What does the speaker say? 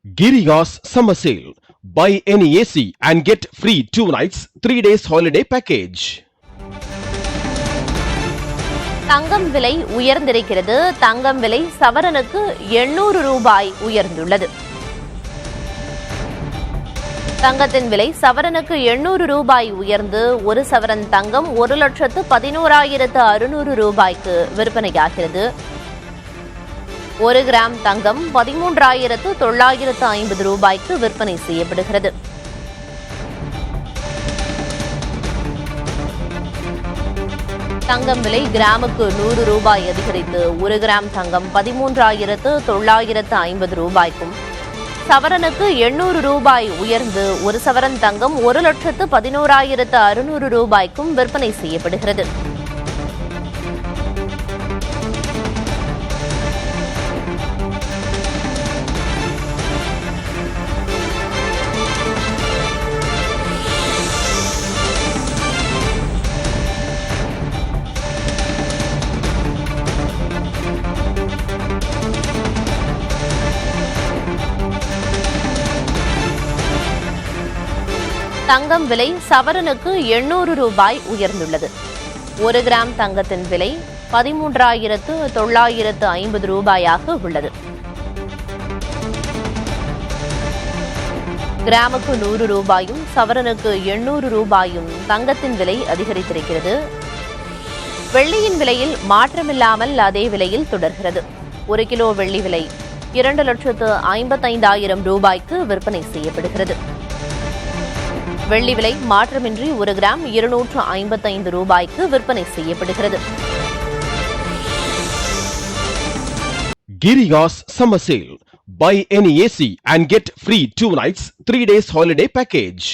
Giriga's summer sale. Buy any AC and get free 2 nights, 3 days holiday package. தங்கம் விலை உயர்ந்திருக்கிறது. தங்கம் விலை சவரனுக்கு 800 ரூபாய் உயர்ந்துள்ளது. தங்கத்தின் விலை சவரனுக்கு 800 ரூபாய் உயர்ந்து ஒரு சவரன் தங்கம் 1,11,600 ரூபாய்க்கு விற்பனையாகிறது. 1 கிராம் தங்கம் 13,950 ரூபாய்க்கு விற்பனை செய்யப்படுகிறது. தங்கம் விலை கிராமுக்கு 100 ரூபாய் அதிகரித்து 1 கிராம் தங்கம் 13,950 ரூபாய்க்கும், சவரனுக்கு 800 ரூபாய் உயர்ந்து ஒரு சவரன் தங்கம் 1,11,600 ரூபாய்க்கும் விற்பனை செய்யப்படுகிறது. தங்கம் விலை சவரனுக்கு 800 ரூபாய் உயர்ந்துள்ளது. 1 கிராம் தங்கத்தின் விலை 13,950 ரூபாயாக உள்ளது. கிராமுக்கு 100 ரூபாயும் சவரனுக்கு 800 ரூபாயும் தங்கத்தின் விலை அதிகரித்திருக்கிறது. வெள்ளியின் விலையில் மாற்றமில்லாமல் அதே விலையில் தொடர்கிறது. 1 கிலோ வெள்ளி விலை 2,55,000 ரூபாய்க்கு விற்பனை செய்யப்படுகிறது. வெள்ளி விலை மாற்றமின்றி 1 கிராம் 255 ரூபாய்க்கு விற்பனை செய்யப்படுகிறது. Giriga's summer sale. Buy any AC and get free 2 nights, 3 days holiday package.